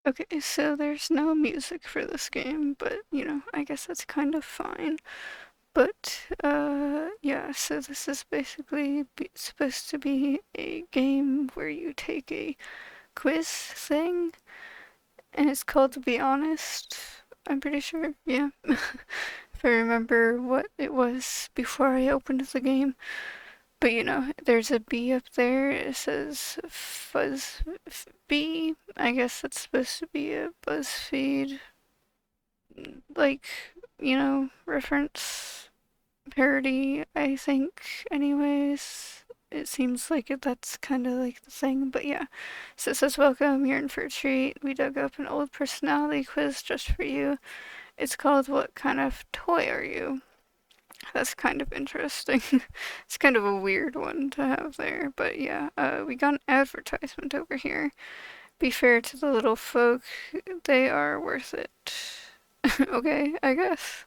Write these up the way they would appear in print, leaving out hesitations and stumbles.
Okay, so there's no music for this game, but you know, I guess that's kind of fine. But yeah, so this is basically supposed to be a game where you take a quiz thing, and it's called To Be Honest. I'm pretty sure, yeah. If I remember what it was before I opened the game. But you know, there's a B up there. It says Fuzz B. I guess that's supposed to be a BuzzFeed, like, you know, reference parody, I think, anyways. It seems like that's kind of like the thing, but yeah. So it says, Welcome, you're in for a treat. We dug up an old personality quiz just for you. It's called What Kind of Toy Are You? That's kind of interesting. It's kind of a weird one to have there, but yeah, we got an advertisement over here. Be fair to the little folk, they are worth it. Okay, I guess.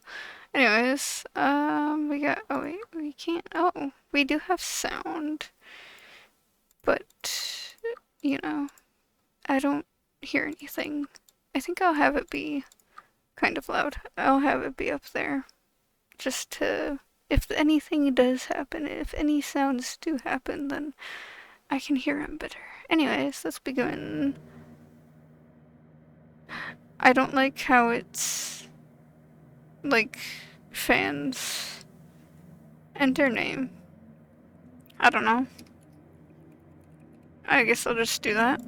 Anyways, we got, oh wait, we can't, oh, we do have sound, but, you know, I don't hear anything. I think I'll have it be kind of loud. I'll have it be up there, just to, if anything does happen, if any sounds do happen, then I can hear them better. Anyways, let's begin. I don't like how it's, like, fans enter name. I don't know. I guess I'll just do that.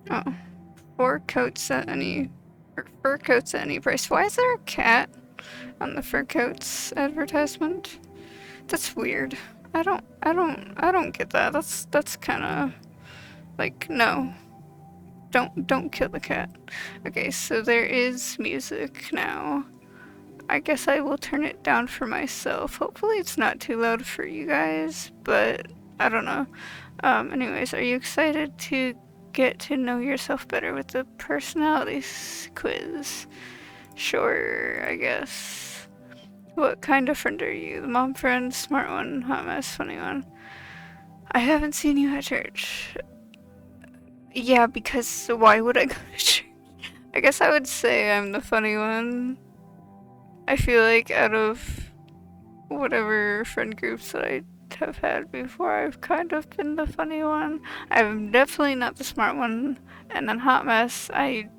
Oh. Four coats at any, or fur coats at any price. Why is there a cat on the fur coats advertisement? That's weird. I don't get that. That's kind of like, no. Don't kill the cat. Okay, so there is music now. I guess I will turn it down for myself. Hopefully it's not too loud for you guys, but I don't know. Anyways, are you excited to get to know yourself better with the personalities quiz? Sure, I guess. What kind of friend are you? The mom friend, smart one, hot mess, funny one. I haven't seen you at church. Yeah, because why would I go to church? I guess I would say I'm the funny one. I feel like out of whatever friend groups that I have had before, I've kind of been the funny one. I'm definitely not the smart one. And then hot mess, I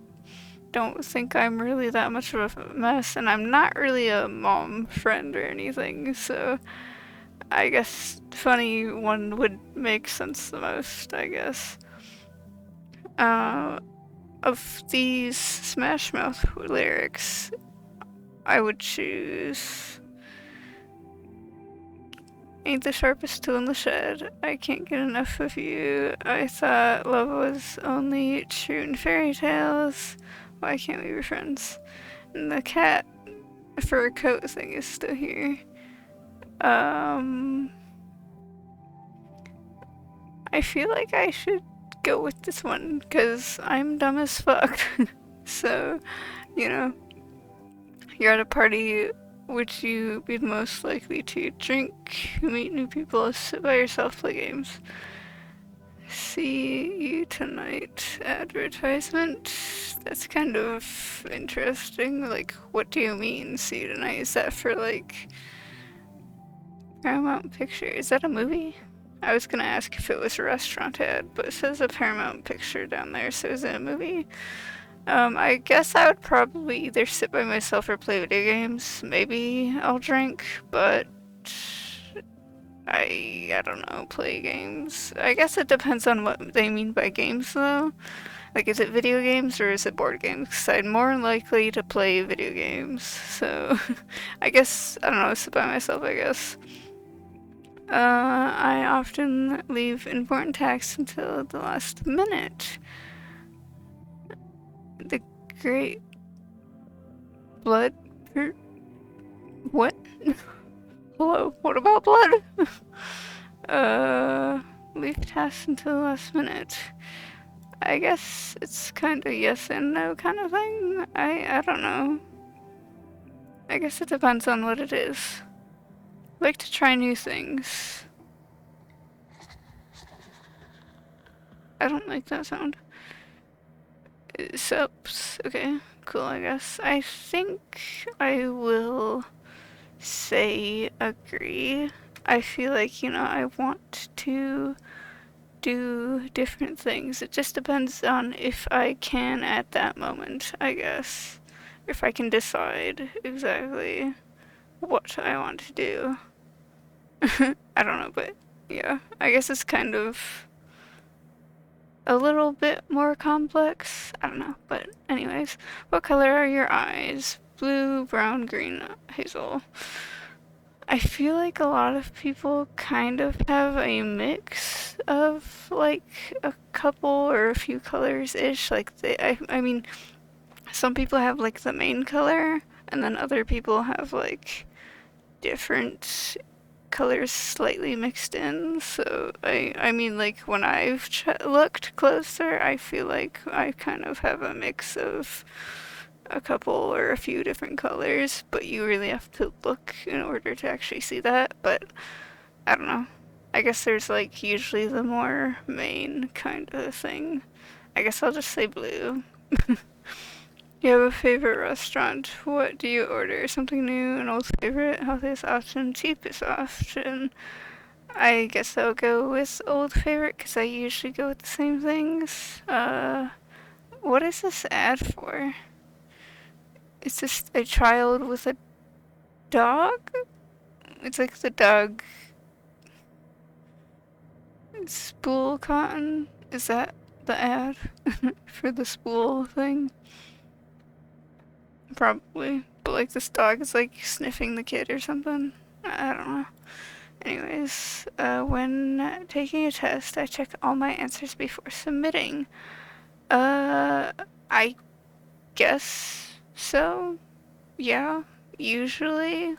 don't think I'm really that much of a mess, and I'm not really a mom friend or anything, so I guess funny one would make sense the most, I guess. Uh, of these Smash Mouth lyrics, I would choose Ain't the sharpest tool in the shed. I can't get enough of you. I thought love was only true in fairy tales. Why can't we be friends? And the cat fur coat thing is still here. I feel like I should go with this one because I'm dumb as fuck. So, you know, you're at a party. Would you be the most likely to drink, meet new people, sit by yourself, play games? See you tonight advertisement. That's kind of interesting. Like, what do you mean, see you tonight? Is that for like Paramount Picture? Is that a movie? I was gonna ask if it was a restaurant ad, but it says a Paramount Picture down there, so is it a movie? I guess I would probably either sit by myself or play video games. Maybe I'll drink, but I don't know, play games. I guess it depends on what they mean by games though. Like, is it video games or is it board games? Because I'm more likely to play video games. So, I guess, I don't know, sit by myself, I guess. I often leave important tasks until the last minute. The great blood. What? Hello, what about blood? Leave tasks until the last minute. I guess it's kind of yes and no kind of thing. I don't know. I guess it depends on what it is. I like to try new things. I don't like that sound. Soaps. Okay, cool, I guess. I think I will say agree. I feel like, I want to do different things. It just depends on if I can at that moment, I guess. If I can decide exactly what I want to do. I don't know, but yeah, I guess it's kind of a little bit more complex. I don't know, but anyways, what color are your eyes? Blue, brown, green, hazel. I feel like a lot of people kind of have a mix of like a couple or a few colors ish. Like I mean, some people have like the main color, and then other people have like different colors slightly mixed in. So I mean, like when I've looked closer, I feel like I kind of have a mix of a couple or a few different colors, but you really have to look in order to actually see that. But I don't know. I guess there's like usually the more main kind of thing. I guess I'll just say blue. You have a favorite restaurant. What do you order? Something new, an old favorite, healthiest option, cheapest option. I guess I'll go with old favorite because I usually go with the same things. What is this ad for? It's just a child with a dog? It's like the dog spool cotton. Is that the ad for the spool thing? Probably. But like this dog is like sniffing the kid or something. I don't know. Anyways, when taking a test, I check all my answers before submitting. Uh, I guess so. Yeah, usually.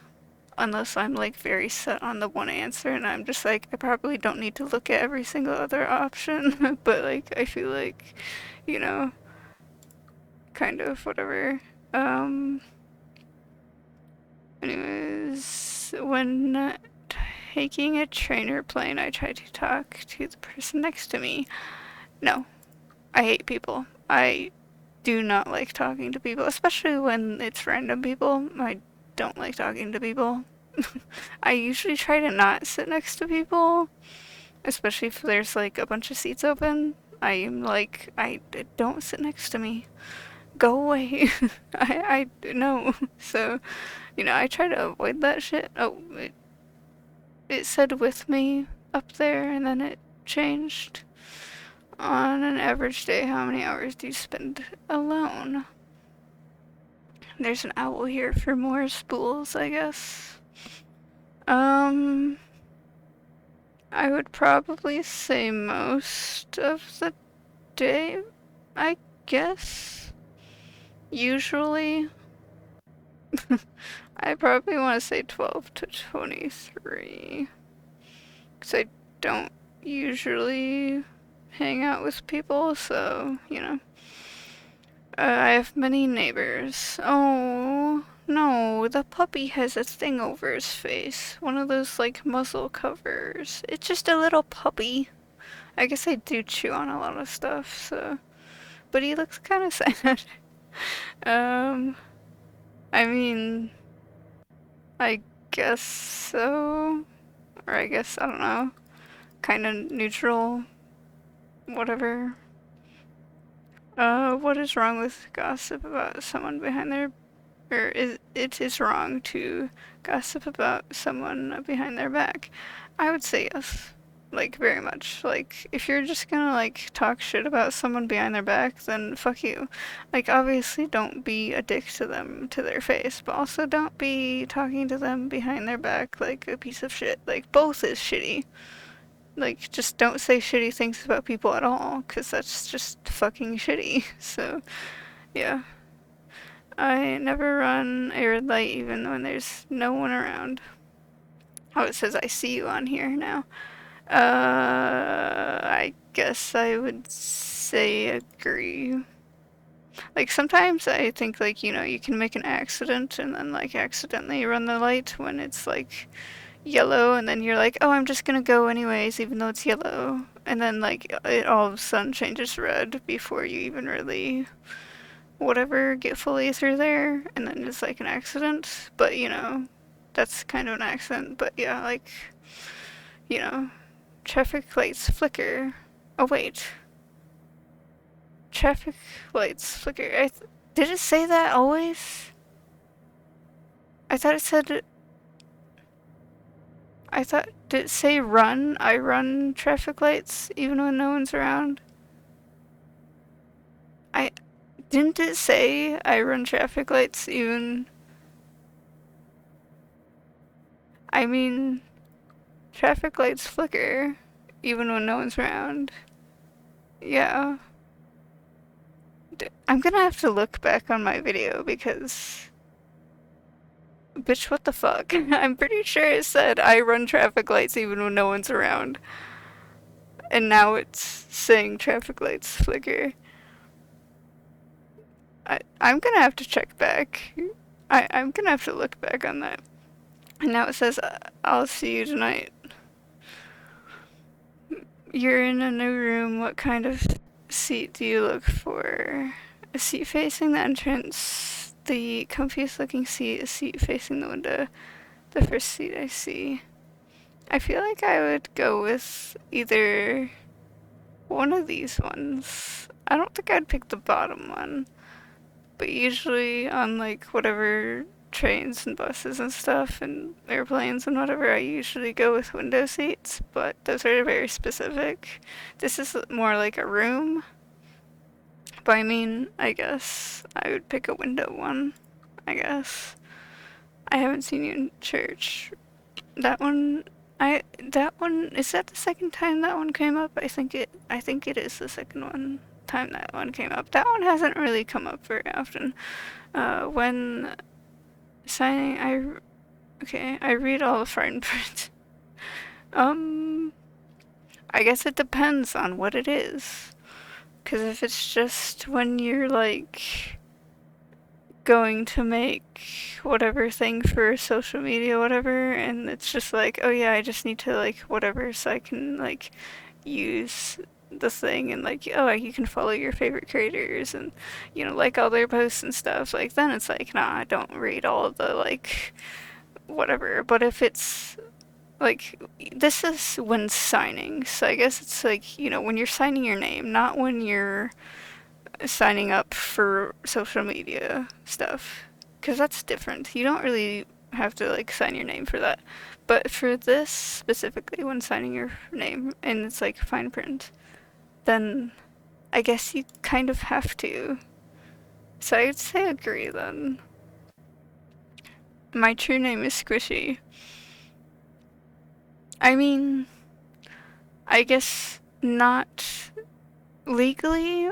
Unless I'm like very set on the one answer and I'm just like, I probably don't need to look at every single other option. But like, I feel like, you know, kind of whatever. Um, anyways, when taking a train or plane, I try to talk to the person next to me. No, I hate people. I do not like talking to people, especially when it's random people. I don't like talking to people. I usually try to not sit next to people, especially if there's like a bunch of seats open. I am like, I don't sit next to me. Go away. I no. So, I try to avoid that shit. Oh, it said with me up there and then it changed. On an average day, how many hours do you spend alone? There's an owl here for more spools, I guess. Um, I would probably say most of the day, I guess. Usually. I probably want to say 12 to 23. Because I don't usually hang out with people, so, I have many neighbors. Oh, no, the puppy has a thing over his face. One of those, like, muzzle covers. It's just a little puppy. I guess I do chew on a lot of stuff, so. But he looks kind of sad. um, I mean, I guess so. Or I guess, I don't know. Kind of neutral. Whatever. What is wrong with gossip about someone behind their or it is wrong to gossip about someone behind their back? I would say yes. Like, very much. Like, if you're just gonna, like, talk shit about someone behind their back, then fuck you. Like, obviously, don't be a dick to them to their face, but also don't be talking to them behind their back like a piece of shit. Like, both is shitty. Like, just don't say shitty things about people at all, because that's just fucking shitty. So, yeah. I never run a red light even when there's no one around. Oh, it says I see you on here now. I guess I would say agree. Like, sometimes I think, like, you can make an accident and then, like, accidentally run the light when it's, like, yellow, and then you're like, oh, I'm just gonna go anyways, even though it's yellow. and then like it all of a sudden changes red before you even really whatever get fully through there, and then it's like an accident. But that's kind of an accident. But yeah, like you know, traffic lights flicker. Oh wait, traffic lights flicker. Did it say that always? I thought it said. I thought did it say run? I run traffic lights even when no one's around. I didn't it say I run traffic lights even? I mean, traffic lights flicker even when no one's around. Yeah. I'm gonna have to look back on my video because. Bitch, what the fuck? I'm pretty sure it said I run traffic lights even when no one's around. And now it's saying traffic lights flicker. I'm gonna have to check back. I'm gonna have to look back on that. And now it says, I'll see you tonight. You're in a new room. What kind of seat do you look for? A seat facing the entrance. The comfiest looking seat. A seat facing the window. The first seat I see. I feel like I would go with either one of these ones. I don't think I'd pick the bottom one. But usually on like whatever trains and buses and stuff and airplanes and whatever, I usually go with window seats, but those are very specific. This is more like a room. But I mean, I guess I would pick a window one. I guess. I haven't seen you in church. That one is that the second time that one came up? I think it is the second one time that one came up. That one hasn't really come up very often. When signing, I read all the fine print. I guess it depends on what it is. Because if it's just when you're like going to make whatever thing for social media, whatever, and it's just like, oh yeah, I just need to like whatever so I can like use the thing and like, oh, you can follow your favorite creators and like all their posts and stuff, like then it's like, nah, I don't read all of the like whatever. But if it's like, this is when signing, so I guess it's like, when you're signing your name, not when you're signing up for social media stuff, because that's different. You don't really have to like sign your name for that. But for this specifically, when signing your name and it's like fine print, then I guess you kind of have to. So I'd say agree then. My true name is Squishy. I mean, I guess not legally,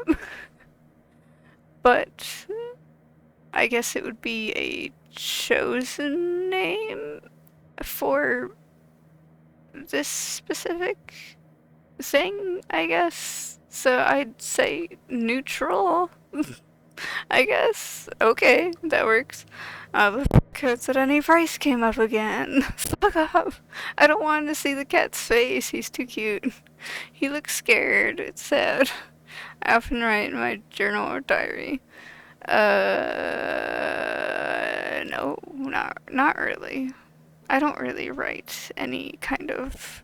but I guess it would be a chosen name for this specific thing, I guess. So I'd say neutral. I guess. Okay, that works. The coats at any price came up again. Fuck off. I don't want to see the cat's face. He's too cute. He looks scared. It's sad. I often write in my journal or diary. No, not really. I don't really write any kind of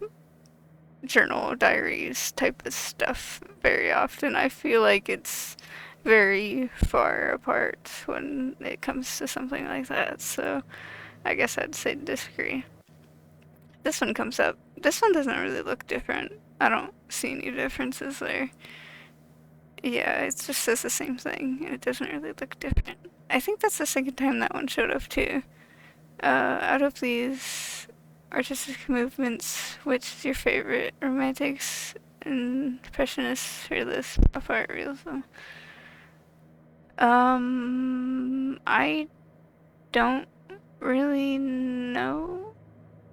journal, diaries type of stuff very often. I feel like it's very far apart when it comes to something like that, so I guess I'd say disagree. This one comes up. This one doesn't really look different. I don't see any differences there. Yeah, it just says the same thing, and it doesn't really look different. I think that's the second time that one showed up too. Out of these artistic movements, which is your favorite? Romantics, Impressionists, Realists, pop art, realism. I don't really know.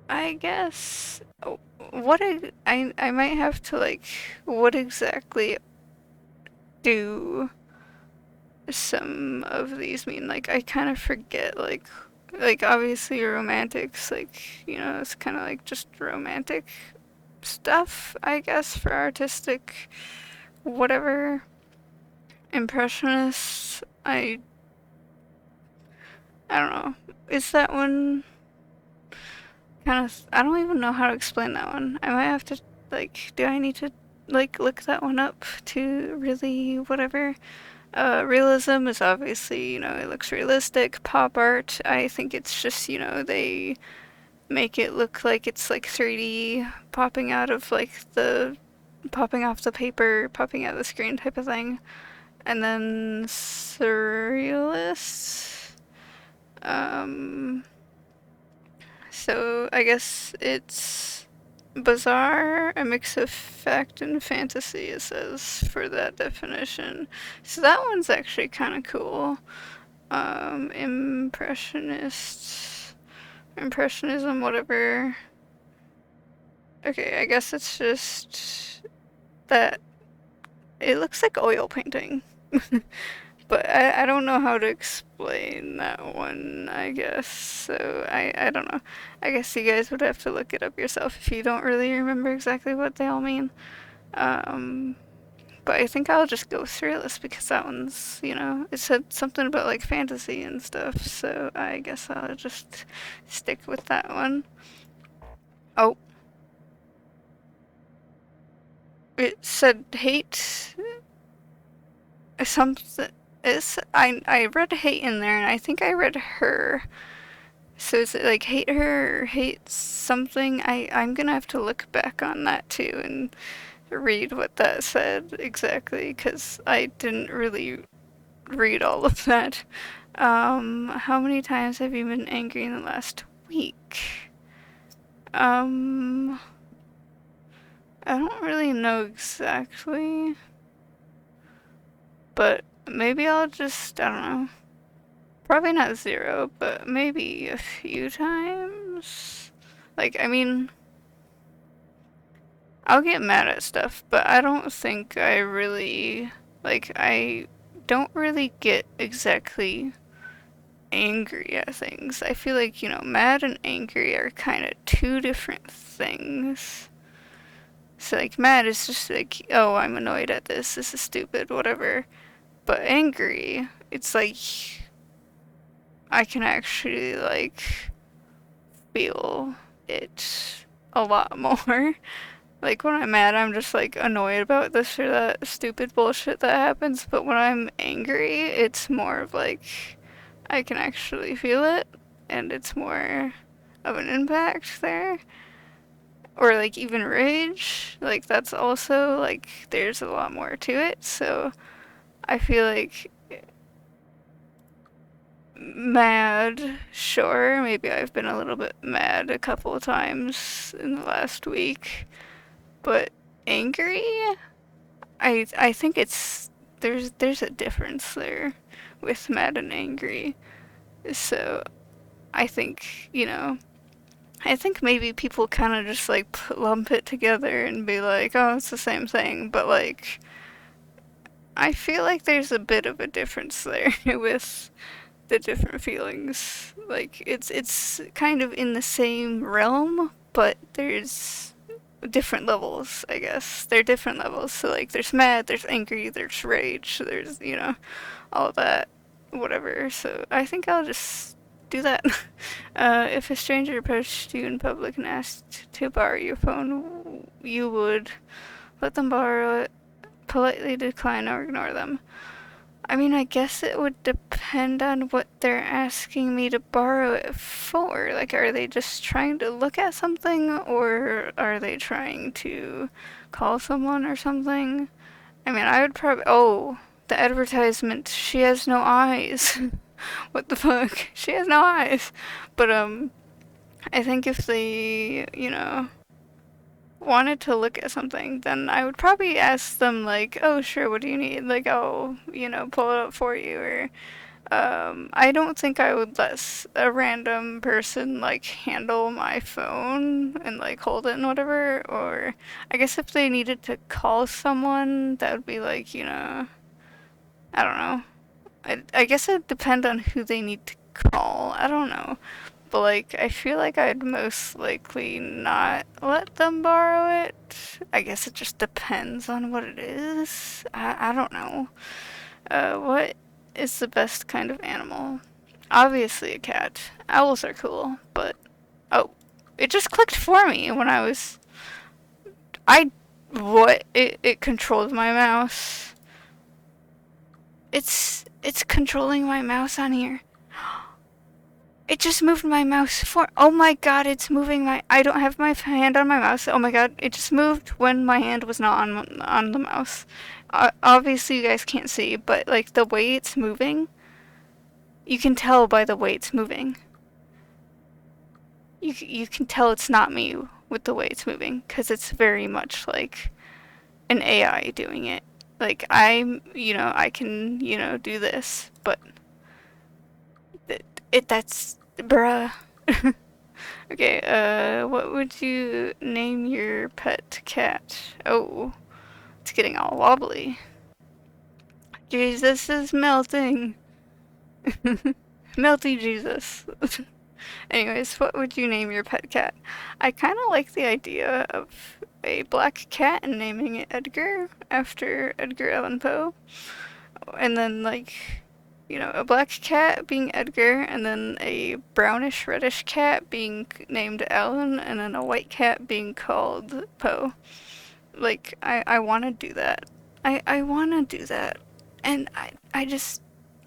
I guess. I might have to like. What exactly do some of these mean? Like I kind of forget. Like obviously romantics. Like it's kind of like just romantic stuff, I guess, for artistic whatever. Impressionists, I don't know. Is that one kind of, I don't even know how to explain that one. I might have to, like, do I need to, like, look that one up to really whatever? Realism is obviously, it looks realistic. Pop art, I think it's just, they make it look like it's like 3D popping out of like the popping off the paper, popping out of the screen type of thing. And then surrealist. Um, so I guess it's bizarre, a mix of fact and fantasy, it says for that definition. So that one's actually kind of cool. Impressionism, whatever. Okay, I guess it's just that it looks like oil painting. But I don't know how to explain that one, I guess. So I don't know. I guess you guys would have to look it up yourself if you don't really remember exactly what they all mean. Um, but I think I'll just go with surrealist because that one's, it said something about like fantasy and stuff. So I guess I'll just stick with that one. Oh, it said hate something. I read hate in there, and I think I read her. So is it like hate her or hate something? I'm gonna have to look back on that too and read what that said exactly, because I didn't really read all of that. How many times have you been angry in the last week? Um, I don't really know exactly, but maybe I'll just, I don't know. Probably not zero, but maybe a few times. Like, I mean, I'll get mad at stuff, but I don't think I really, like, I don't really get exactly angry at things. I feel like, mad and angry are kind of two different things. So, like, mad is just like, oh, I'm annoyed at this is stupid, whatever. But angry, it's like, I can actually, like, feel it a lot more. Like when I'm mad, I'm just like annoyed about this or that stupid bullshit that happens. But when I'm angry, it's more of like I can actually feel it and it's more of an impact there. Or like even rage, like that's also like there's a lot more to it. So I feel like mad, sure, maybe I've been a little bit mad a couple of times in the last week, but angry, I think it's there's a difference there with mad and angry. So I think, I think maybe people kind of just like lump it together and be like, oh, it's the same thing, but like I feel like there's a bit of a difference there with the different feelings. Like it's kind of in the same realm, but there's different levels, I guess. They're different levels. So like there's mad, there's angry, there's rage, there's, all of that, whatever. So I think I'll just do that. If a stranger approached you in public and asked to borrow your phone, you would let them borrow it, politely decline or ignore them. I mean, I guess it would depend on what they're asking me to borrow it for. Like, are they just trying to look at something, or are they trying to call someone or something? I mean, I would probably. Oh, the advertisement. She has no eyes. What the fuck? She has no eyes. But, I think if they, wanted to look at something, then I would probably ask them like, "Oh, sure, what do you need?" Like, "Oh, pull it up for you." Or, I don't think I would let a random person like handle my phone and like hold it and whatever. Or, I guess if they needed to call someone, that would be like, I don't know. I guess it'd depend on who they need to call. I don't know. but like I feel like I'd most likely not let them borrow it. I guess it just depends on what it is. I don't know. What is the best kind of animal? Obviously a cat. Owls are cool, but oh, it just clicked for me when I was I what it controlled my mouse. It's controlling my mouse on here. It just moved my mouse for. Oh my god, it's moving my. I don't have my hand on my mouse. Oh my god, it just moved when my hand was not on the mouse. Obviously, you guys can't see, but like the way it's moving, you can tell by the way it's moving. You can tell it's not me with the way it's moving because it's very much like an AI doing it. Like I can do this, but that's bruh. Okay, what would you name your pet cat? Oh, it's getting all wobbly. Jesus is melting. Melty Jesus. Anyways, what would you name your pet cat? I kind of like the idea of a black cat and naming it Edgar after Edgar Allan Poe. And then, like, a black cat being Edgar, and then a brownish reddish cat being named Alan, and then a white cat being called Poe. Like, I want to do that. I want to do that. And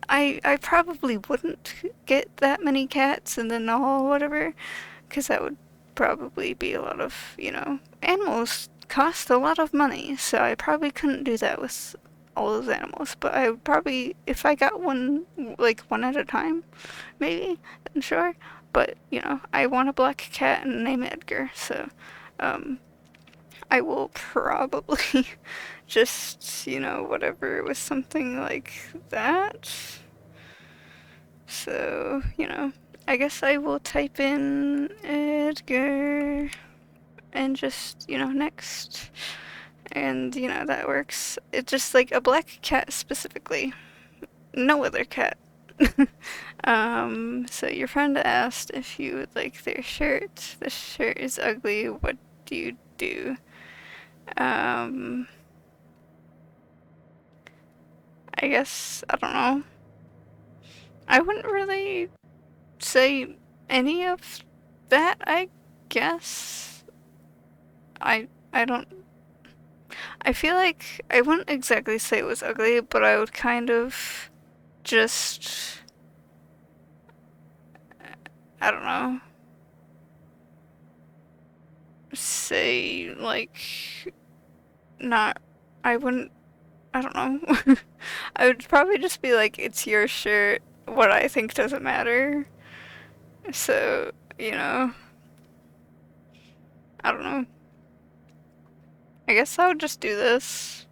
I probably wouldn't get that many cats and then all whatever, because that would probably be a lot of, animals cost a lot of money, so I probably couldn't do that with all those animals. But I would probably, if I got one, like one at a time, maybe, then sure. But, I want a black cat and name it Edgar, so, I will probably just, whatever with something like that. So, I guess I will type in Edgar and just, next. And, that works. It's just like a black cat specifically. No other cat. So your friend asked if you would like their shirt. The shirt is ugly. What do you do? I guess, I don't know. I wouldn't really say any of that, I guess. I don't. I feel like I wouldn't exactly say it was ugly, but I would kind of just. I don't know. Say, like. Not. I wouldn't. I don't know. I would probably just be like, it's your shirt. What I think doesn't matter. So, I don't know. I guess I would just do this.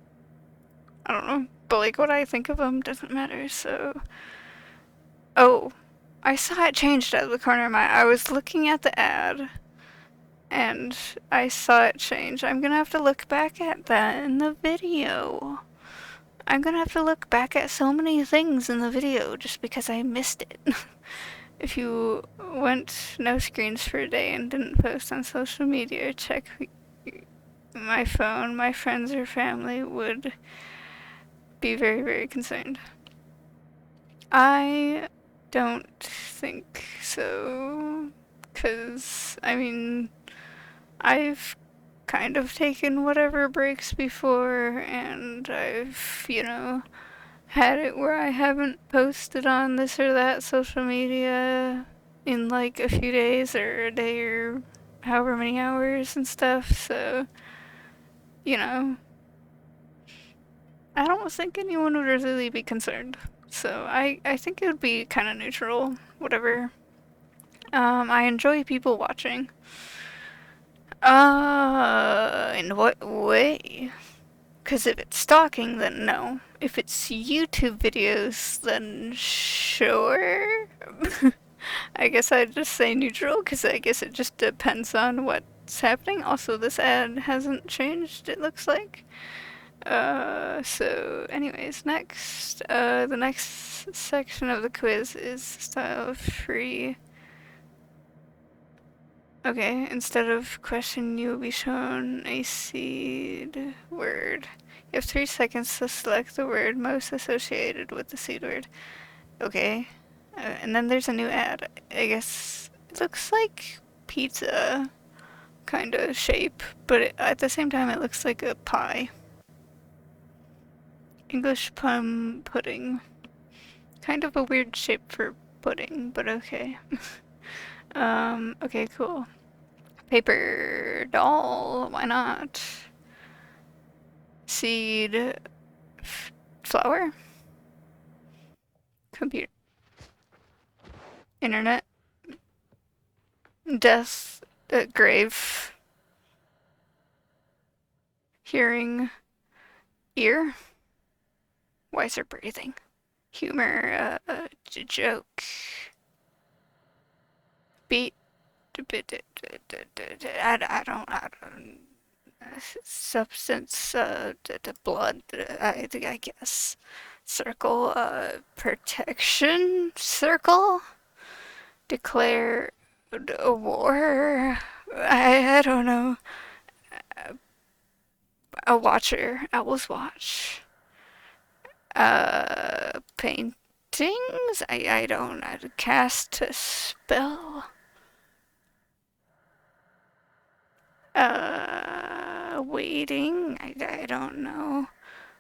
I don't know. But like what I think of them doesn't matter, so. Oh, I saw it changed out of the corner of my eye. I was looking at the ad and I saw it change. I'm gonna have to look back at that in the video. I'm gonna have to look back at so many things in the video just because I missed it. If you went no screens for a day and didn't post on social media or check my phone, my friends or family would be very, very concerned. I don't think so. Because, I mean, I've kind of taken whatever breaks before, and I've, had it where I haven't posted on this or that social media in like a few days or a day or however many hours and stuff, so, I don't think anyone would really be concerned. So I think it would be kind of neutral, whatever. I enjoy people watching. In what way? Because if it's stalking, then no. If it's YouTube videos, then sure. I guess I'd just say neutral, because I guess it just depends on what's happening. Also, this ad hasn't changed, it looks like. So anyways, next, the next section of the quiz is style free Okay, instead of question, you will be shown a seed word. You have 3 seconds to select the word most associated with the seed word. Okay. And then there's a new ad. I guess it looks like pizza kind of shape, but at the same time it looks like a pie. English plum pudding. Kind of a weird shape for pudding, but okay. Okay, cool. Paper doll, why not? Seed flower? Computer. Internet. Death. Grave. Hearing. Ear. Wiser breathing. Humor. Joke. Beat. I don't substance, blood, I guess. Circle, protection circle? Declare a war? I don't know. A watcher, owl's watch. Paintings? I don't know. Cast a spell? Waiting? I don't know.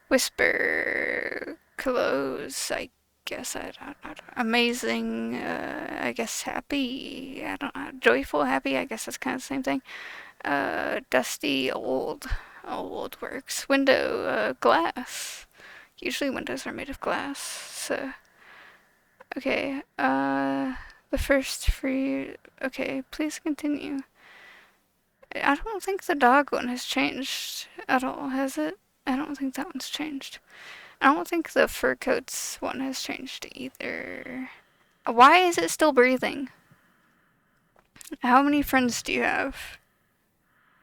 Whisper, close, I guess I don't, amazing, I guess happy, I don't know, joyful, happy, I guess that's kind of the same thing. Dusty, old, old works. Window, glass. Usually windows are made of glass, so, okay, the first free, okay, please continue. I don't think the dog one has changed at all, has it? I don't think that one's changed. I don't think the fur coats one has changed either. Why is it still breathing? How many friends do you have?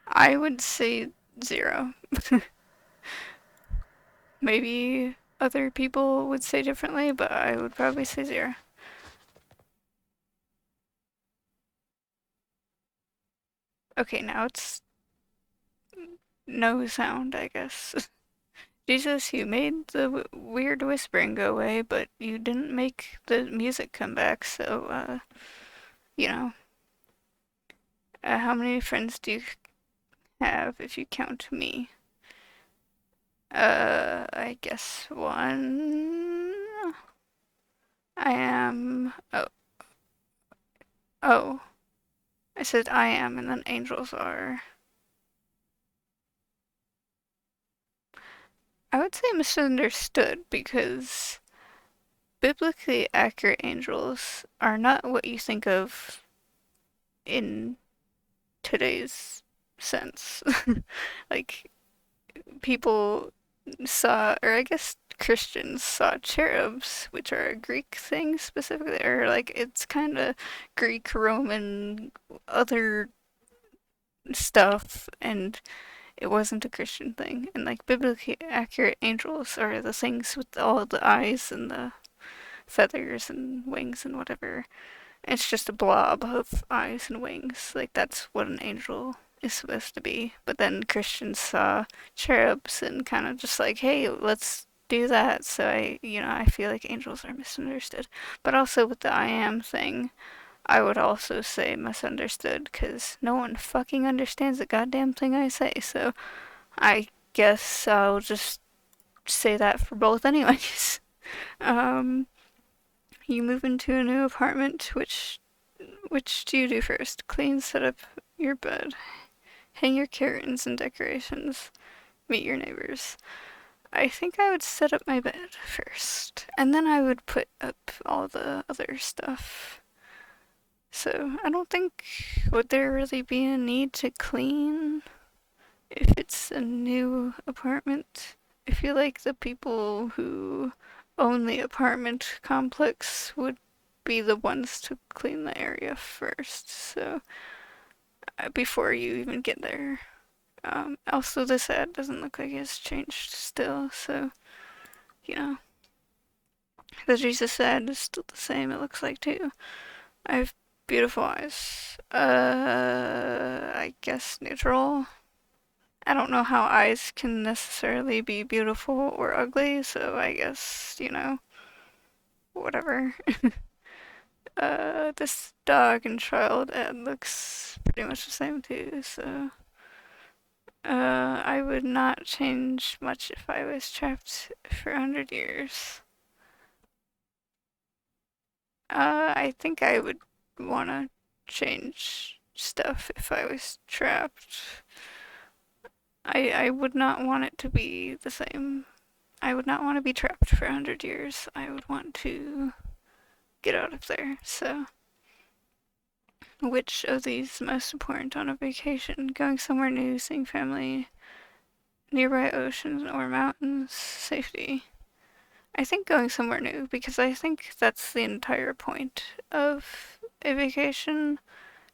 I would say 0. Maybe other people would say differently, but I would probably say 0. Okay, now it's no sound, I guess. Jesus, you made the weird whispering go away, but you didn't make the music come back, so, you know. How many friends do you have if you count me? I guess 1. I am. Oh. Oh. I said I am, and then angels are. I would say misunderstood because biblically accurate angels are not what you think of in today's sense. Like, people saw, or I guess Christians saw cherubs, which are a Greek thing specifically, or like it's kind of Greek, Roman, other stuff, and it wasn't a Christian thing. And like biblically accurate angels are the things with all the eyes and the feathers and wings and whatever. It's just a blob of eyes and wings. Like that's what an angel is supposed to be. But then Christians saw cherubs and kind of just like, hey, let's do that. So I feel like angels are misunderstood. But also with the I am thing, I would also say misunderstood because no one fucking understands the goddamn thing I say. So I guess I'll just say that for both anyways. um, you move into a new apartment. Which do you do first? Clean, set up your bed, hang your curtains and decorations, meet your neighbors. I think I would set up my bed first, and then I would put up all the other stuff. So I don't think would there really be a need to clean if it's a new apartment. I feel like the people who own the apartment complex would be the ones to clean the area first. So before you even get there. Also, this ad doesn't look like it's changed still, so you know the Jesus ad is still the same. It looks like too. I've Beautiful eyes. I guess neutral. I don't know how eyes can necessarily be beautiful or ugly, so I guess, whatever. This dog and child ad looks pretty much the same too, so. I would not change much if I was trapped for 100 years. I think I would want to change stuff if I was trapped. I would not want it to be the same. I would not want to be trapped for 100 years. I would want to get out of there. So, which of these is most important on a vacation? Going somewhere new, seeing family, nearby oceans or mountains, safety. I think going somewhere new because I think that's the entire point of a vacation.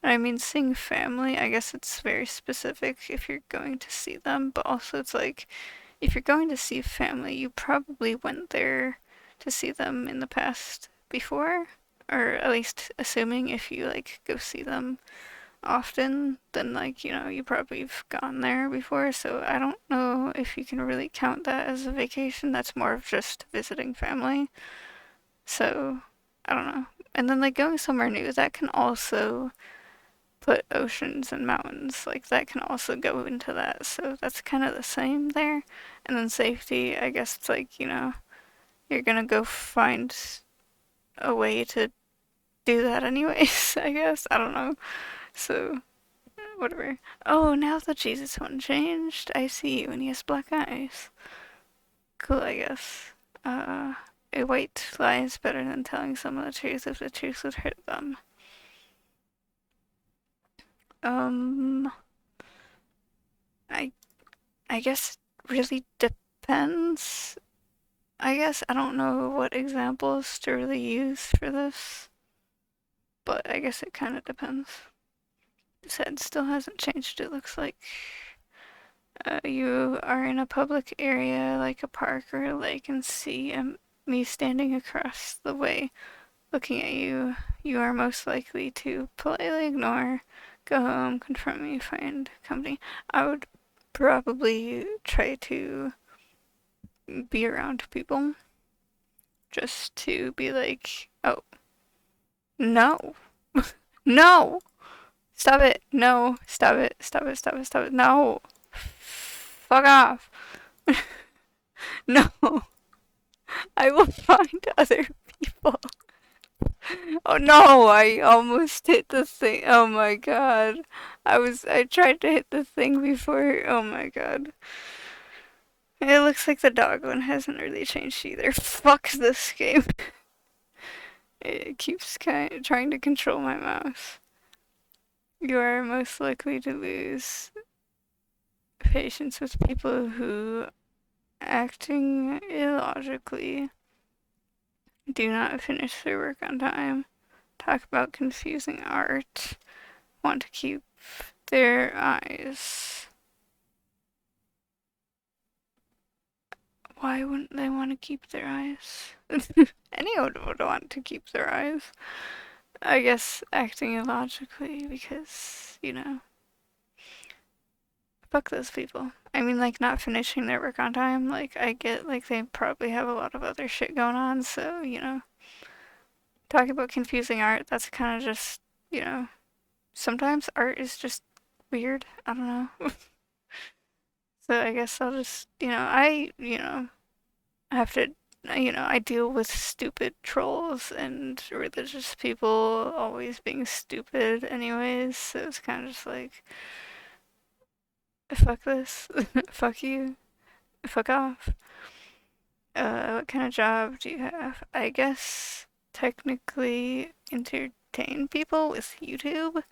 And I mean, seeing family, I guess it's very specific if you're going to see them, but also it's like if you're going to see family, you probably went there to see them in the past before, or at least assuming if you like go see them often, then like, you probably have gone there before, so I don't know if you can really count that as a vacation. That's more of just visiting family. So, I don't know. And then like going somewhere new, that can also put oceans and mountains, like that can also go into that. So that's kind of the same there. And then safety, I guess it's like, you're gonna go find a way to do that anyways, I guess. I don't know. So, whatever. Oh, now the Jesus one changed. I see you, and he has black eyes. Cool, I guess. Uh, a white lie is better than telling someone the truth if the truth would hurt them. Um, I I guess it really depends. I guess I don't know what examples to really use for this, but I guess it kind of depends. His head still hasn't changed, it looks like. You are in a public area like a park or a lake and see me standing across the way looking at you. You are most likely to politely ignore, go home, confront me, find company. I would probably try to be around people just to be like, oh, no, no, stop it, no, stop it, stop it, stop it, stop it, no, fuck off. No, I will find other people. Oh no, I almost hit the thing. Oh my god. I tried to hit the thing before. Oh my god. It looks like the dog one hasn't really changed either. Fuck this game. It keeps trying to control my mouse. You are most likely to lose patience with people who, acting illogically, do not finish their work on time. Talk about confusing art. Want to keep their eyes. Why wouldn't they want to keep their eyes? Anyone would want to keep their eyes. I guess acting illogically because, fuck those people. I mean, like, not finishing their work on time. Like, I get, like, they probably have a lot of other shit going on, so, talking about confusing art, that's kind of just, sometimes art is just weird. I don't know. So I guess I'll just, have to, I deal with stupid trolls and religious people always being stupid anyways, so it's kind of just like, fuck this, fuck you, fuck off. What kind of job do you have? I guess technically entertain people with YouTube.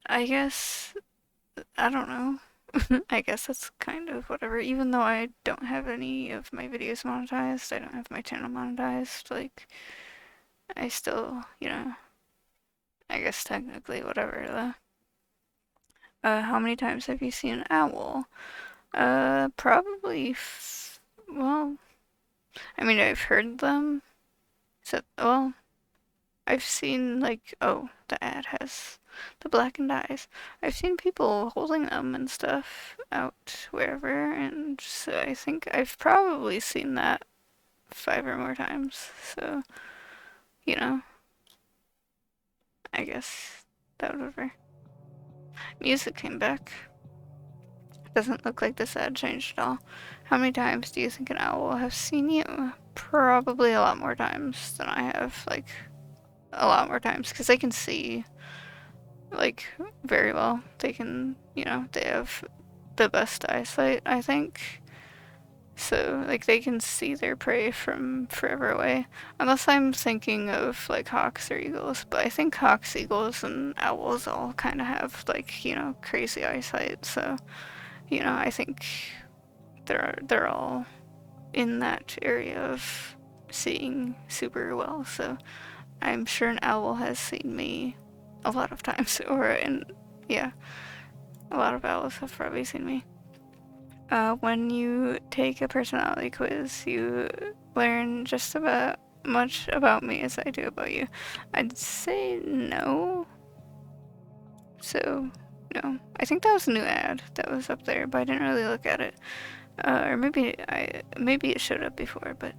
I guess, I don't know. I guess that's kind of whatever. Even though I don't have any of my videos monetized, I don't have my channel monetized, like, I still, I guess technically whatever. How many times have you seen an owl? Probably, well, I mean, I've heard them. So, well, I've seen, like, oh, the ad has the blackened eyes. I've seen people holding them and stuff out wherever, and so I think I've probably seen that 5 or more times. So, you know, I guess that would work. Music came back. Doesn't look like this ad changed at all. How many times do you think an owl will have seen you? Probably a lot more times than I have, like, a lot more times, because they can see, like, very well. They can, you know, they have the best eyesight, I think. So, like, they can see their prey from forever away. Unless I'm thinking of, like, hawks or eagles. But I think hawks, eagles, and owls all kind of have, like, you know, crazy eyesight. So, you know, I think they're all in that area of seeing super well. So, I'm sure an owl has seen me a lot of times. Yeah, a lot of owls have probably seen me. When you take a personality quiz, you learn just about much about me as I do about you. I'd say no. So, no. I think that was a new ad that was up there, but I didn't really look at it. Or maybe it showed up before, but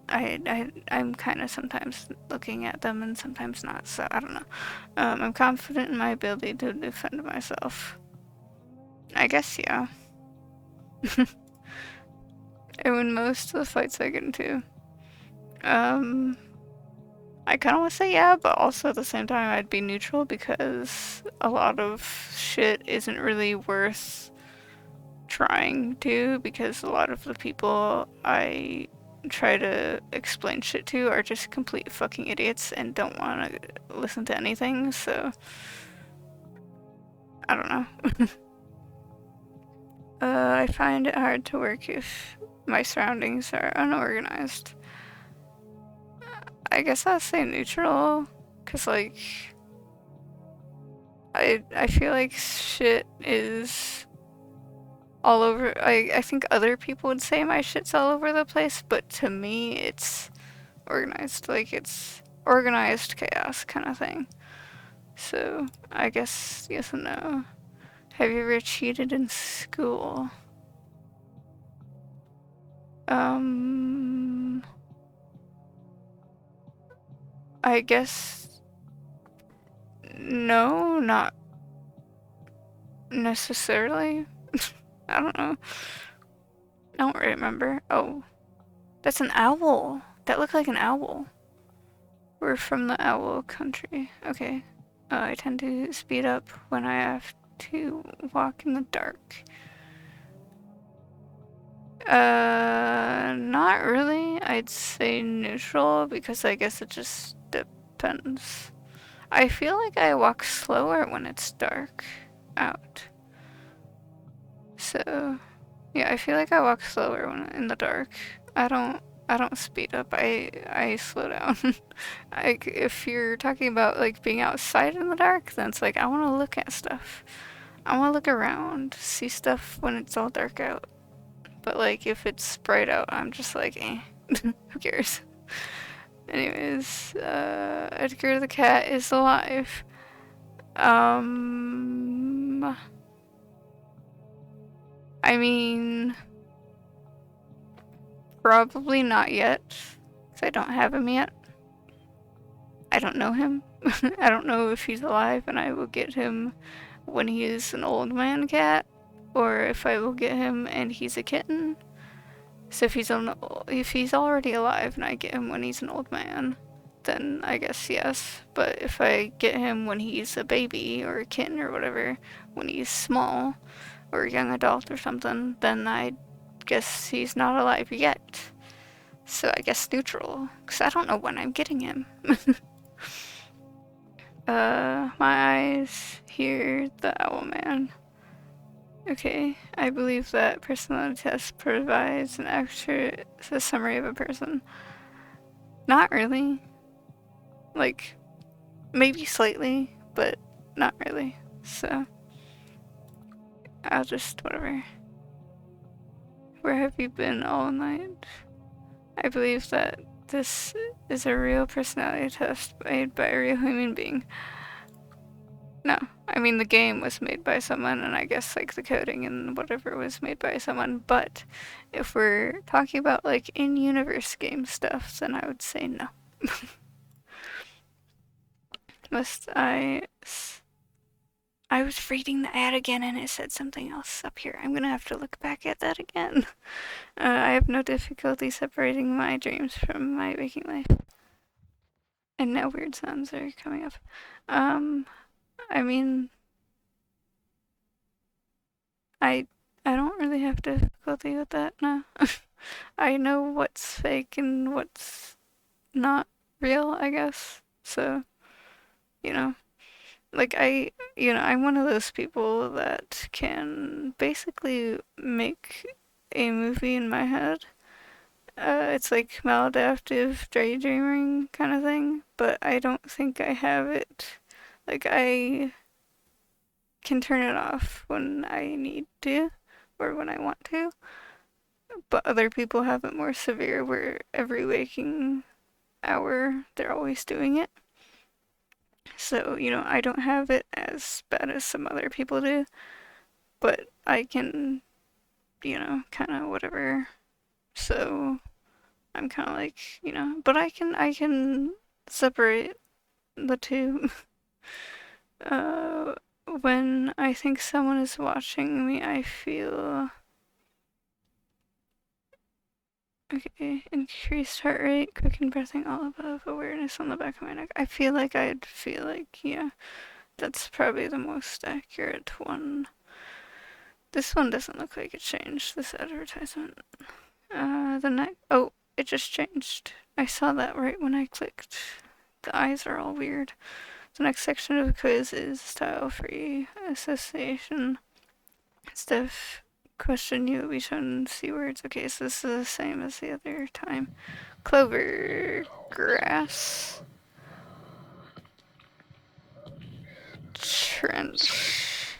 I'm kind of sometimes looking at them and sometimes not, so I don't know. I'm confident in my ability to defend myself. I guess, yeah. I win most of the fights I get into. I kind of want to say yeah, but also at the same time I'd be neutral because a lot of shit isn't really worth trying to, because a lot of the people I try to explain shit to are just complete fucking idiots and don't want to listen to anything, so I don't know. I find it hard to work if my surroundings are unorganized. I guess I'll say neutral, cause like I feel like shit is all over. I think other people would say my shit's all over the place, but to me it's organized. Like it's organized chaos kind of thing. So I guess yes and no. Have you ever cheated in school? I guess no, not necessarily. I don't know. I don't remember. Oh, that's an owl. That looked like an owl. We're from the owl country. Okay. I tend to speed up when I have to walk in the dark. Not really. I'd say neutral because I guess it just depends. I feel like I walk slower when it's dark out. So, yeah, I feel like I walk slower when in the dark. I don't speed up. I slow down. Like if you're talking about like being outside in the dark, then it's like I want to look at stuff. I want to look around, see stuff when it's all dark out. But like if it's bright out, I'm just like, eh, who cares? Anyways, Edgar the cat is alive. I mean, probably not yet, because I don't have him yet. I don't know him. I don't know if he's alive, and I will get him when he's an old man cat, or if I will get him and he's a kitten. So if he's already alive and I get him when he's an old man, then I guess yes. But if I get him when he's a baby or a kitten or whatever, when he's small or a young adult or something, then I guess he's not alive yet. So I guess neutral, because I don't know when I'm getting him. My eyes hear the owl man. Okay, I believe that personality test provides an accurate summary of a person. Not really. Like, maybe slightly, but not really. So, I'll just, whatever. Where have you been all night? I believe that this is a real personality test made by a real human being. No, I mean the game was made by someone, and I guess like the coding and whatever was made by someone. But if we're talking about like in-universe game stuff, then I would say no. Must I? I was reading the ad again, and it said something else up here. I'm gonna have to look back at that again. I have no difficulty separating my dreams from my waking life. And now weird sounds are coming up. I mean, I don't really have difficulty with that, no. I know what's fake and what's not real, I guess. So, you know, like I'm one of those people that can basically make a movie in my head. It's like maladaptive daydreaming kind of thing, but I don't think I have it. Like, I can turn it off when I need to or when I want to, but other people have it more severe where every waking hour they're always doing it. So, I don't have it as bad as some other people do, but I can, kind of whatever. So, I'm kind of like, but I can separate the two. Uh, when I think someone is watching me, I feel okay. Increased heart rate, quick and breathing, all above, awareness on the back of my neck. I feel like I'd feel like, yeah, that's probably the most accurate one. This one doesn't look like it changed, this advertisement. The neck, oh, it just changed. I saw that right when I clicked. The eyes are all weird. The next section of the quiz is style-free association. Stuff question you will be shown C words. Okay, so this is the same as the other time. Clover, grass, trench.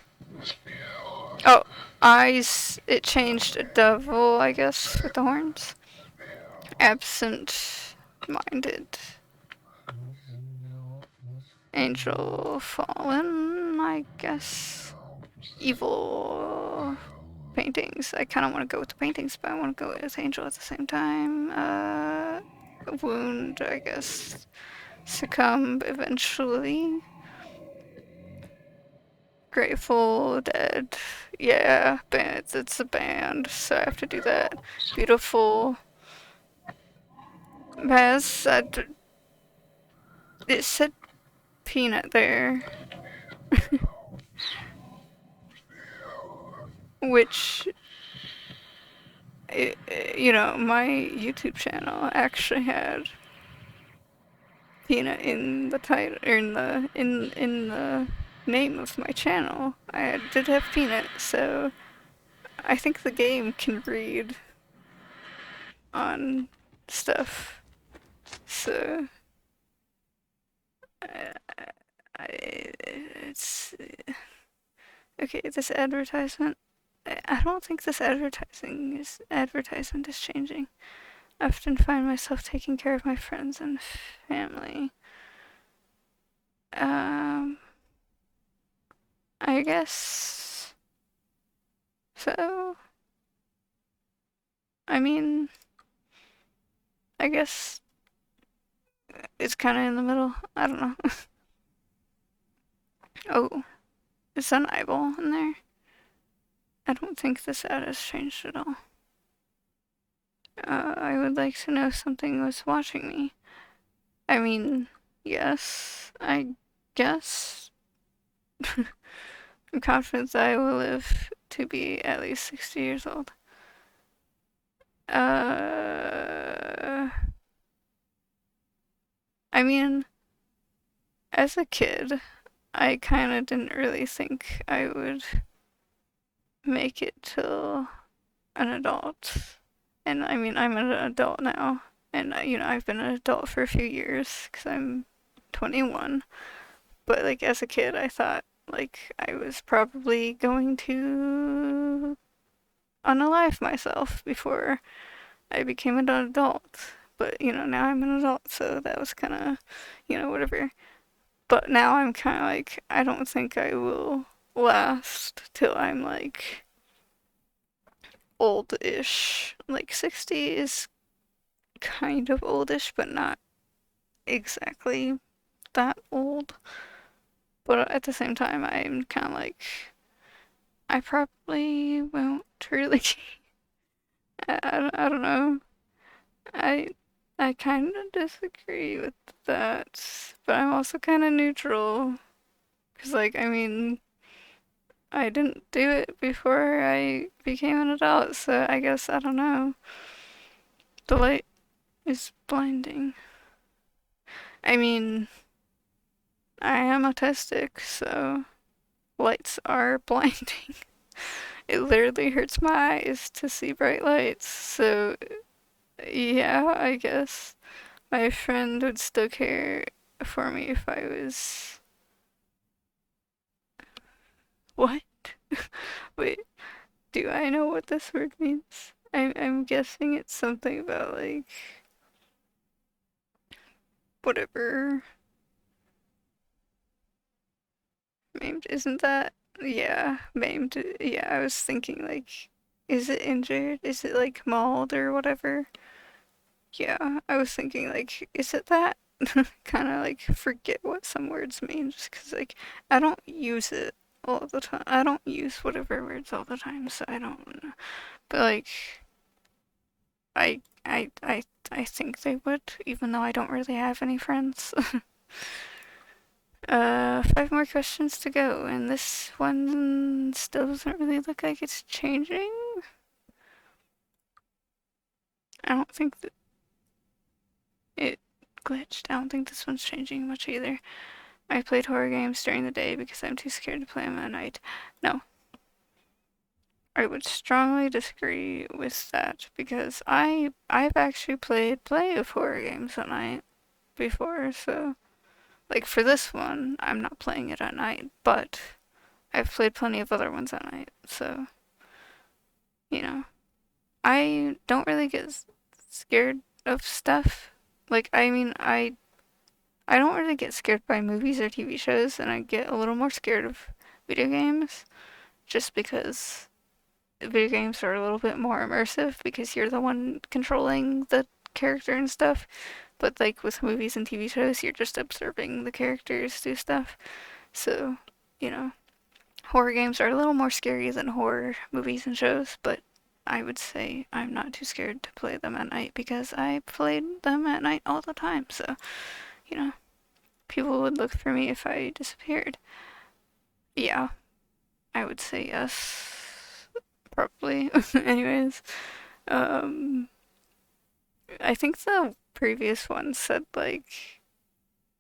Oh, eyes. It changed a devil, I guess, with the horns. Absent-minded. Angel fallen, I guess. Evil paintings. I kind of want to go with the paintings, but I want to go with Angel at the same time. Wound, I guess. Succumb eventually. Grateful Dead. Yeah, band. It's a band, so I have to do that. Beautiful. Mess. It said peanut there. Which, my YouTube channel actually had peanut in the title, or in the name of my channel. I did have peanut, so I think the game can read on stuff. So it's okay. This advertisement. I don't think this advertisement is changing. I often find myself taking care of my friends and family. I guess so. I mean, I guess it's kind of in the middle. I don't know. Oh, is an eyeball in there? I don't think this ad has changed at all. I would like to know if something was watching me. I mean, yes, I guess. I'm confident that I will live to be at least 60 years old. I mean, as a kid, I kind of didn't really think I would make it till an adult. And I mean, I'm an adult now. And, I've been an adult for a few years because I'm 21. But, like, as a kid, I thought, like, I was probably going to unalive myself before I became an adult. but now I'm an adult, so that was kind of, whatever. But now I'm kind of like, I don't think I will last till I'm like old-ish. Like 60 is kind of oldish, but not exactly that old. But at the same time, I'm kind of like, I probably won't really. I don't know. I I kind of disagree with that, but I'm also kind of neutral. Cause like, I mean, I didn't do it before I became an adult, so I guess I don't know. The light is blinding. I mean, I am autistic, so lights are blinding. It literally hurts my eyes to see bright lights, so yeah, I guess my friend would still care for me if I was. What? Wait, do I know what this word means? I'm guessing it's something about like whatever. Maimed, isn't that? Yeah, maimed. Yeah, I was thinking like, is it injured? Is it like mauled or whatever? Yeah, I was thinking like, is it that? Kind of like forget what some words mean just because like I don't use it all the time. I don't use whatever words all the time, so I don't know. But like, I I I I think they would, even though I don't really have any friends. 5 more questions to go, and this one still doesn't really look like it's changing. I don't think that it glitched. I don't think this one's changing much either. I played horror games during the day because I'm too scared to play them at night. No, I would strongly disagree with that because I've actually played plenty of horror games at night before, so like for this one, I'm not playing it at night, but I've played plenty of other ones at night, so you know. I don't really get scared of stuff. Like I mean, I don't really get scared by movies or TV shows, and I get a little more scared of video games just because video games are a little bit more immersive because you're the one controlling the character and stuff. But like with movies and TV shows, you're just observing the characters do stuff. So, you know, horror games are a little more scary than horror movies and shows, but I would say I'm not too scared to play them at night because I played them at night all the time. So, you know, people would look for me if I disappeared. Yeah, I would say yes. Probably. Anyways, um, I think the previous one said like,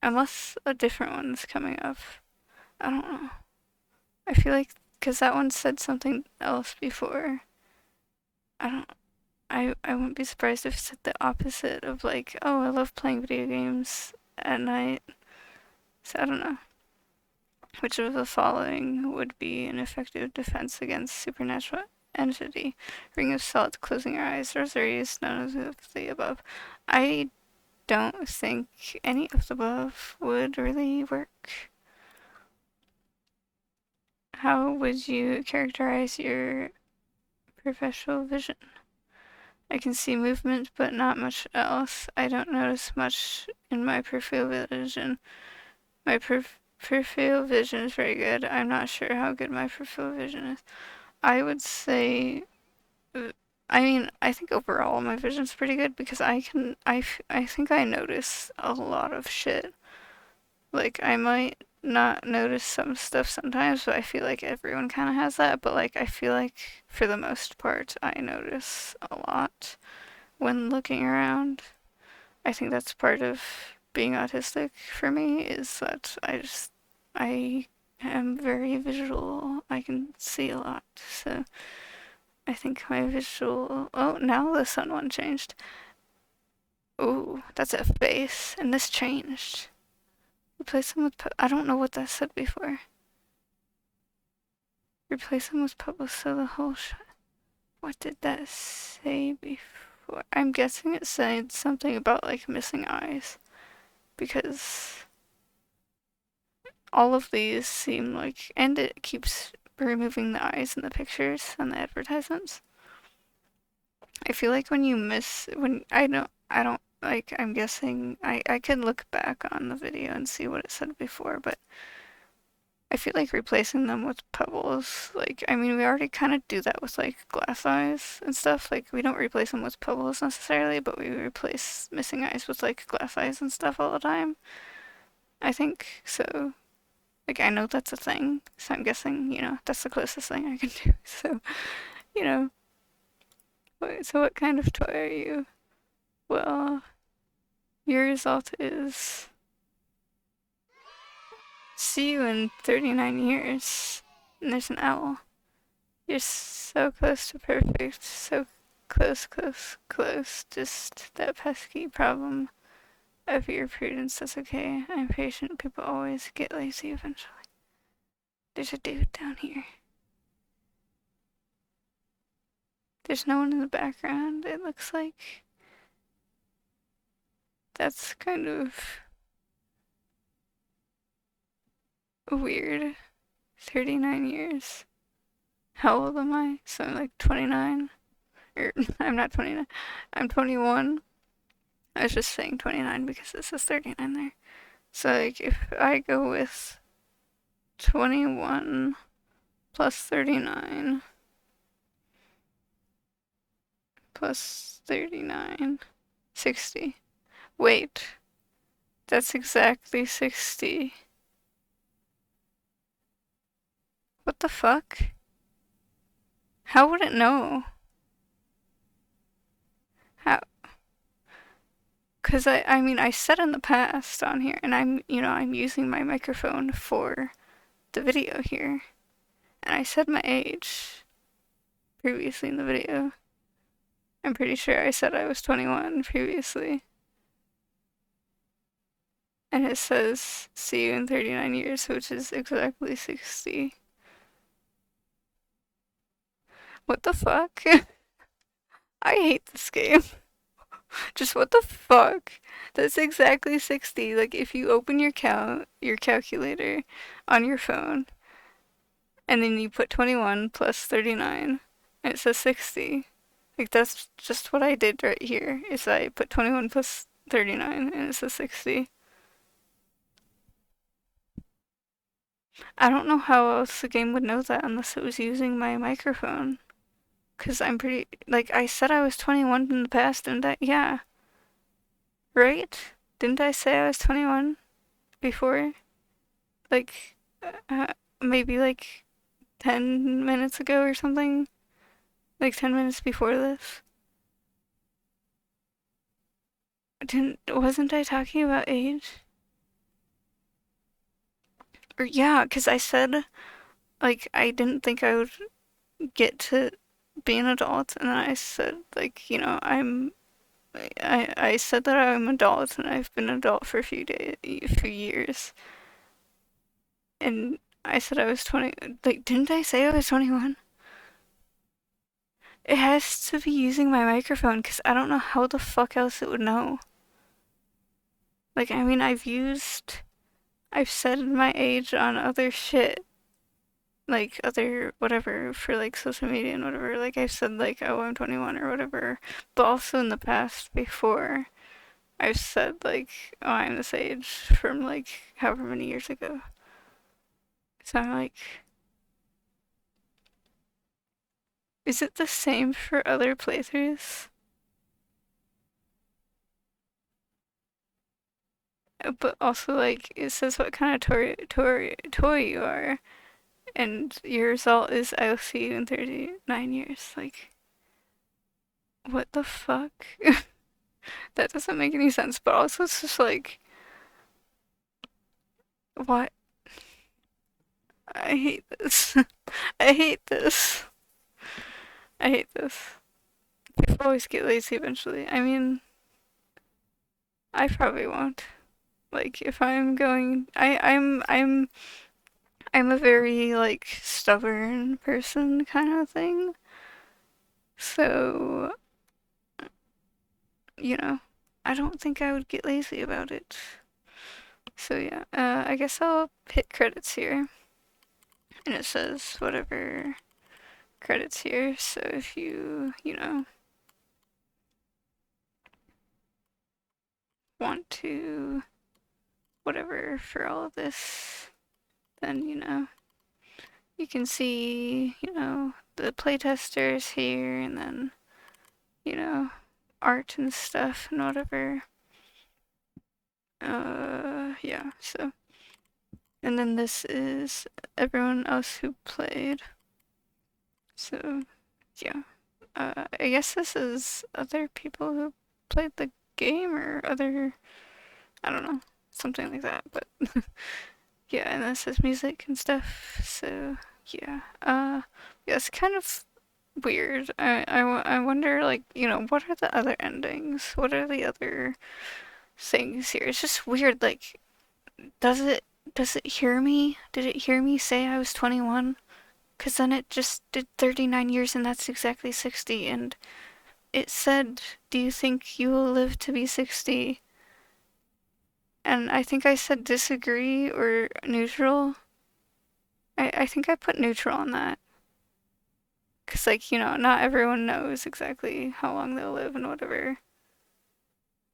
unless a different one's coming up. I don't know. I feel like because that one said something else before. I don't. I wouldn't be surprised if it said the opposite of like, oh, I love playing video games at night. So I don't know. Which of the following would be an effective defense against supernatural entity? Ring of salt, closing your eyes, rosaries, none of the above. I don't think any of the above would really work. How would you characterize your peripheral vision? I can see movement, but not much else. I don't notice much in my peripheral vision. My peripheral vision is very good. I'm not sure how good my peripheral vision is. I would say, I mean, I think overall my vision's pretty good because I think I notice a lot of shit. Like, I might not notice some stuff sometimes, but I feel like everyone kind of has that. But, like, I feel like for the most part, I notice a lot when looking around. I think that's part of being autistic for me is that I am very visual. I can see a lot. So I think my visual. Oh, now the sun one changed. Ooh, that's a face, and this changed. Replace them with. I don't know what that said before. Replace them with pebbles so the whole shot. What did that say before? I'm guessing it said something about like missing eyes because all of these seem like, and it keeps removing the eyes in the pictures and the advertisements. I feel like when you miss, when I don't like, I'm guessing, I could look back on the video and see what it said before, but I feel like replacing them with pebbles, like, I mean, we already kind of do that with like glass eyes and stuff. Like, we don't replace them with pebbles necessarily, but we replace missing eyes with like glass eyes and stuff all the time. I think so. Like, I know that's a thing, so I'm guessing, that's the closest thing I can do. So, you know, so what kind of toy are you? Well, your result is see you in 39 years. And there's an owl. You're so close to perfect. So close, close, close. Just that pesky problem of your prudence. That's okay. I'm patient. People always get lazy eventually. There's a dude down here. There's no one in the background, it looks like. That's kind of weird. 39 years. How old am I? So I'm like 29. Or, I'm not 29. I'm 21. I was just saying 29 because it says 39 there. So, like, if I go with 21 plus 39 plus 39, 60. Wait, that's exactly 60. What the fuck? How would it know? How? Because I mean, I said in the past on here, and I'm using my microphone for the video here, and I said my age previously in the video. I'm pretty sure I said I was 21 previously. And it says, see you in 39 years, which is exactly 60. What the fuck? I hate this game. Just what the fuck? That's exactly 60. Like, if you open your calculator on your phone, and then you put 21 plus 39, and it says 60. Like, that's just what I did right here, is I put 21 plus 39, and it says 60. I don't know how else the game would know that unless it was using my microphone. Because I'm pretty, like, I said I was 21 in the past, didn't I? Yeah. Right? Didn't I say I was 21 before? Like, maybe like 10 minutes ago or something? Like 10 minutes before this? Wasn't I talking about age? Or, yeah, because I said, like, I didn't think I would get to be an adult, and then I said, like, I said that I'm an adult, and I've been an adult for a few years. And I said I was 20. Like, didn't I say I was 21? It has to be using my microphone because I don't know how the fuck else it would know. Like, I mean, I've said my age on other shit. Like, other whatever for like social media and whatever. Like, I've said, like, oh, I'm 21 or whatever. But also in the past before, I've said, like, oh, I'm this age from like however many years ago. So I'm like, is it the same for other playthroughs? But also, like, it says what kind of toy you are, and your result is I'll see you in 39 years. Like, what the fuck? That doesn't make any sense, but also it's just like, what? I hate this. I hate this. I hate this. People always get lazy eventually. I mean, I probably won't. Like, if I'm going, I'm a very, like, stubborn person kind of thing. So, you know, I don't think I would get lazy about it. So yeah, I guess I'll hit credits here. And it says whatever credits here. So if you know, want to whatever for all of this, then you can see, the playtesters here and then, you know, art and stuff and whatever. Yeah, so. And then this is everyone else who played. So, yeah. I guess this is other people who played the game or other, I don't know, something like that. But yeah, and this is music and stuff. So yeah, yeah, it's kind of weird. I wonder, like, what are the other endings? What are the other things here? It's just weird. Like, does it does it hear me? Did it hear me say I was 21? Because then it just did 39 years and that's exactly 60. And it said, do you think you will live to be 60? And I think I said disagree or neutral. I think I put neutral on that. Because, like, not everyone knows exactly how long they'll live and whatever.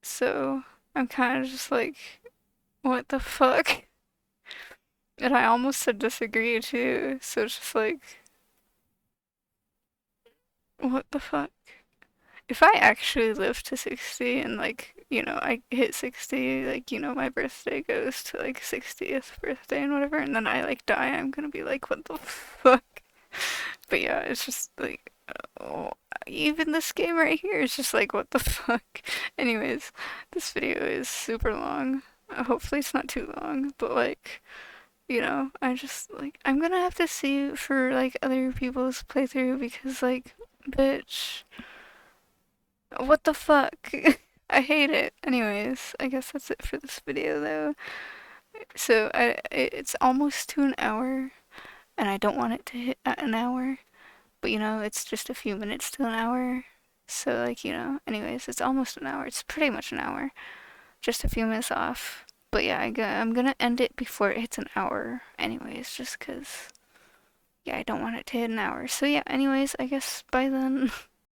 So I'm kind of just like, what the fuck? And I almost said disagree too. So it's just like, what the fuck? If I actually live to 60 and, like, I hit 60, like, my birthday goes to, like, 60th birthday and whatever, and then I, like, die, I'm gonna be like, what the fuck? But yeah, it's just like, oh, even this game right here is just like, what the fuck? Anyways, this video is super long. Hopefully it's not too long, but like, I just like, I'm gonna have to see for like other people's playthrough because like, bitch, what the fuck? I hate it. Anyways, I guess that's it for this video though. So it's almost to an hour, and I don't want it to hit at an hour. But it's just a few minutes to an hour. So, like, anyways, it's almost an hour. It's pretty much an hour. Just a few minutes off. But yeah, I'm gonna end it before it hits an hour, anyways, just because, yeah, I don't want it to hit an hour. So, yeah, anyways, I guess bye then.